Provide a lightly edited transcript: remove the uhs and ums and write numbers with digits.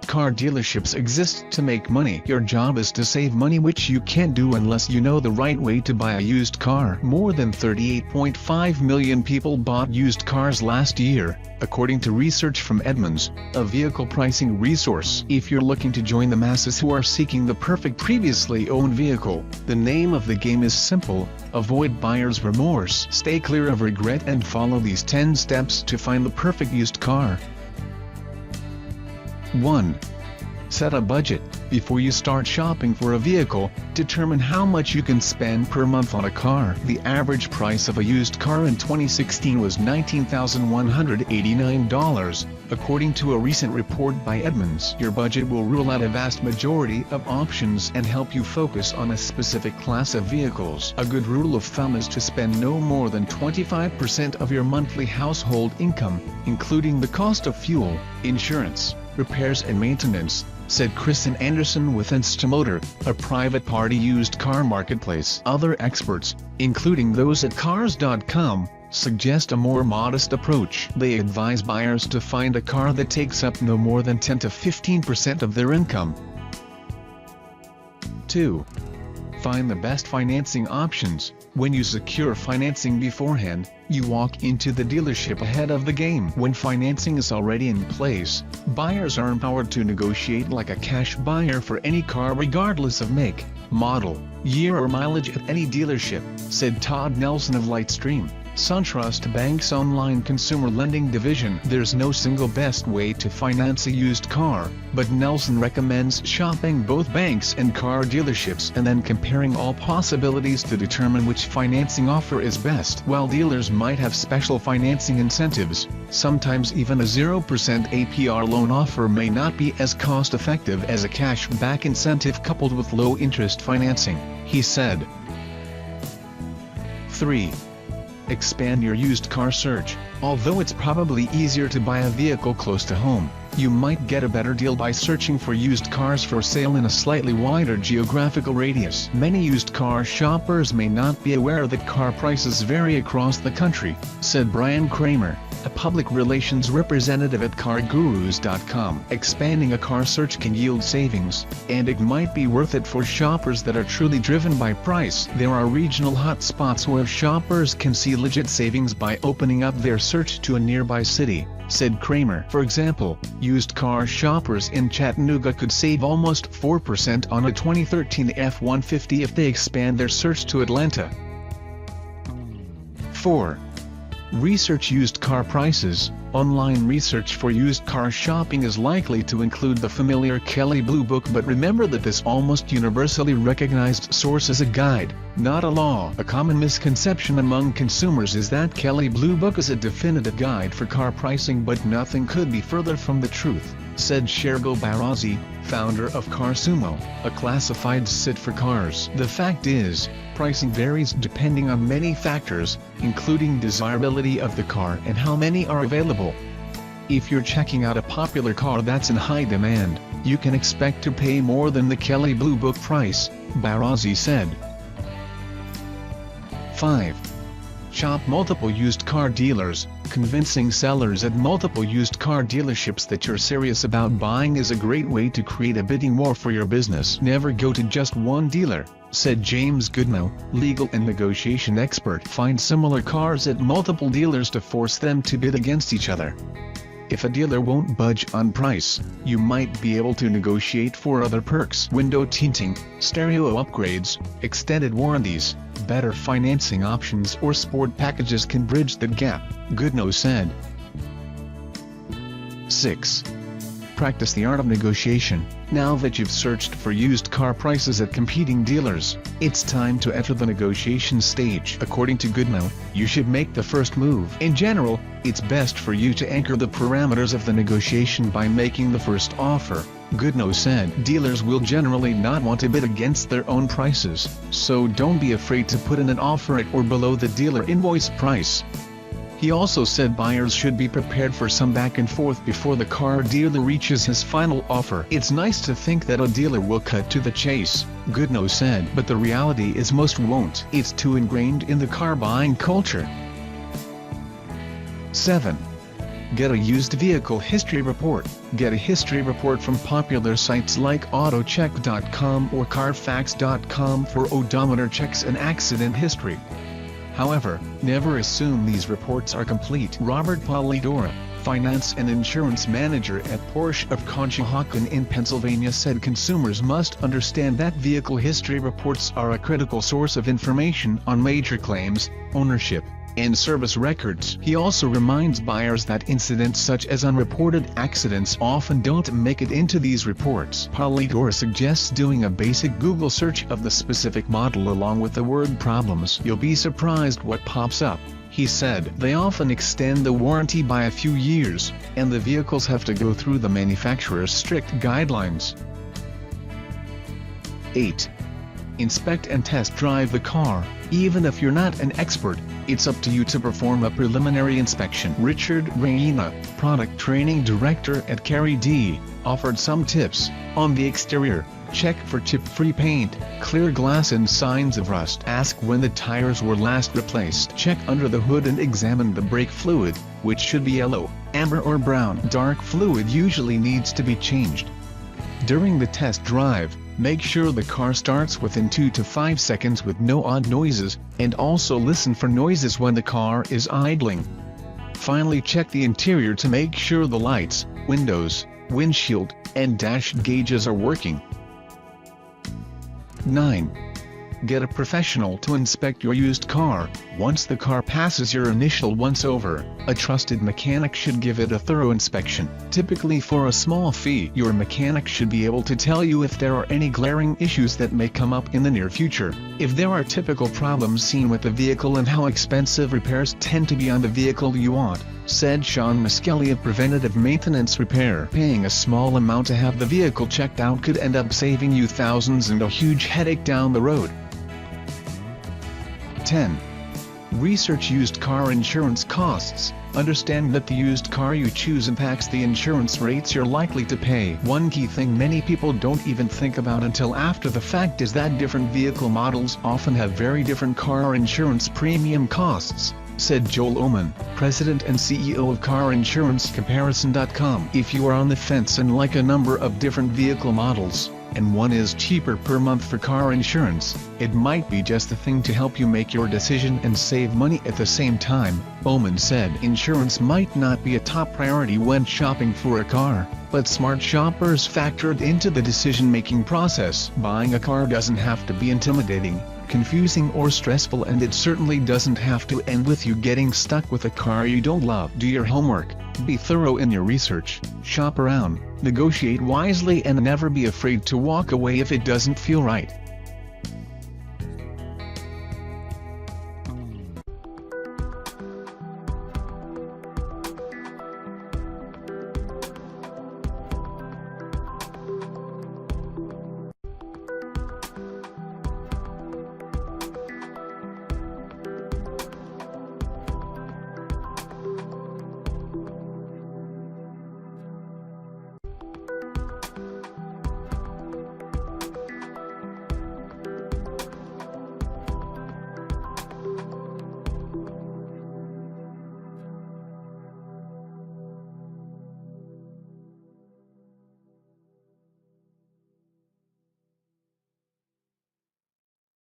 Car dealerships exist to make money. Your job is to save money, which you can't do unless you know the right way to buy a used car. More than 38.5 million people bought used cars last year, according to research from Edmunds, a vehicle pricing resource. If you're looking to join the masses who are seeking the perfect previously owned vehicle, the name of the game is simple: avoid buyer's remorse. Stay clear of regret and follow these 10 steps to find the perfect used car. 1. Set a budget. Before you start shopping for a vehicle, determine how much you can spend per month on a car. The average price of a used car in 2016 was $19,189, according to a recent report by Edmunds. Your budget will rule out a vast majority of options and help you focus on a specific class of vehicles. A good rule of thumb is to spend no more than 25% of your monthly household income, including the cost of fuel, insurance, repairs and maintenance, said Kristen Anderson with Tumblr, a private-party used car marketplace. Other experts, including those at Cars.com, suggest a more modest approach. They advise buyers to find a car that takes up no more than 10 to 15% of their income. 2. Find the best financing options. When you secure financing beforehand, you walk into the dealership ahead of the game. When financing is already in place, buyers are empowered to negotiate like a cash buyer for any car regardless of make, model, year or mileage at any dealership, said Todd Nelson of Lightstream, SunTrust Bank's online consumer lending division. There's no single best way to finance a used car, but Nelson recommends shopping both banks and car dealerships and then comparing all possibilities to determine which financing offer is best. While dealers might have special financing incentives, sometimes even a 0% APR loan offer may not be as cost-effective as a cash-back incentive coupled with low-interest financing, he said. 3. Expand your used car search. Although it's probably easier to buy a vehicle close to home, you might get a better deal by searching for used cars for sale in a slightly wider geographical radius. Many used car shoppers may not be aware that car prices vary across the country, said Brian Kramer, a public relations representative at CarGurus.com. Expanding a car search can yield savings, and it might be worth it for shoppers that are truly driven by price. There are regional hotspots where shoppers can see legit savings by opening up their search to a nearby city, said Kramer. For example, used car shoppers in Chattanooga could save almost 4% on a 2013 F-150 if they expand their search to Atlanta. 4. Research used car prices. Online research for used car shopping is likely to include the familiar Kelley Blue Book, but remember that this almost universally recognized source is a guide, not a law. A common misconception among consumers is that Kelley Blue Book is a definitive guide for car pricing, but nothing could be further from the truth, said Shergo Barazzi, founder of CarSumo, a classified site for cars. The fact is, pricing varies depending on many factors, including desirability of the car and how many are available. If you're checking out a popular car that's in high demand, you can expect to pay more than the Kelley Blue Book price, Barazzi said. 5. Shop multiple used car dealers. Convincing sellers at multiple used car dealerships that you're serious about buying is a great way to create a bidding war for your business. Never go to just one dealer, said James Goodnow, legal and negotiation expert. Find similar cars at multiple dealers to force them to bid against each other. If a dealer won't budge on price, you might be able to negotiate for other perks. Window tinting, stereo upgrades, extended warranties, better financing options or sport packages can bridge the gap, Goodnow said. 6. Practice the art of negotiation. Now that you've searched for used car prices at competing dealers, it's time to enter the negotiation stage. According to Goodnow, you should make the first move. In general, it's best for you to anchor the parameters of the negotiation by making the first offer, Goodnow said. Dealers will generally not want to bid against their own prices, so don't be afraid to put in an offer at or below the dealer invoice price. He also said buyers should be prepared for some back and forth before the car dealer reaches his final offer. "It's nice to think that a dealer will cut to the chase," Goodnow said, "but the reality is most won't. It's too ingrained in the car buying culture." 7. Get a used vehicle history report. Get a history report from popular sites like autocheck.com or carfax.com for odometer checks and accident history. However, never assume these reports are complete. Robert Polidora, finance and insurance manager at Porsche of Conshohocken in Pennsylvania, said consumers must understand that vehicle history reports are a critical source of information on major claims, ownership, and service records. He also reminds buyers that incidents such as unreported accidents often don't make it into these reports. Polidor suggests doing a basic Google search of the specific model along with the word problems. "You'll be surprised what pops up," he said. "They often extend the warranty by a few years, and the vehicles have to go through the manufacturer's strict guidelines." 8. Inspect and test drive the car. Even if you're not an expert, it's up to you to perform a preliminary inspection. Richard Reina, product training director at Carry D, offered some tips. On the exterior, check for chip-free paint, clear glass and signs of rust. Ask when the tires were last replaced. Check under the hood and examine the brake fluid, which should be yellow, amber or brown. Dark fluid usually needs to be changed. During the test drive, make sure the car starts within 2 to 5 seconds with no odd noises, and also listen for noises when the car is idling. Finally, check the interior to make sure the lights, windows, windshield, and dash gauges are working. 9. Get a professional to inspect your used car. Once the car passes your initial once-over, a trusted mechanic should give it a thorough inspection. Typically for a small fee, your mechanic should be able to tell you if there are any glaring issues that may come up in the near future, if there are typical problems seen with the vehicle, and how expensive repairs tend to be on the vehicle you want, said Sean Miskelly of Preventative Maintenance Repair. Paying a small amount to have the vehicle checked out could end up saving you thousands and a huge headache down the road. 10. Research used car insurance costs. Understand that the used car you choose impacts the insurance rates you're likely to pay. One key thing many people don't even think about until after the fact is that different vehicle models often have very different car insurance premium costs, said Joel Oman, president and CEO of CarInsuranceComparison.com. If you are on the fence and like a number of different vehicle models, and one is cheaper per month for car insurance, it might be just the thing to help you make your decision and save money at the same time, Oman said. Insurance might not be a top priority when shopping for a car, but smart shoppers factor it into the decision-making process. Buying a car doesn't have to be intimidating, confusing or stressful, and it certainly doesn't have to end with you getting stuck with a car you don't love. Do your homework, be thorough in your research, shop around, negotiate wisely, and never be afraid to walk away if it doesn't feel right.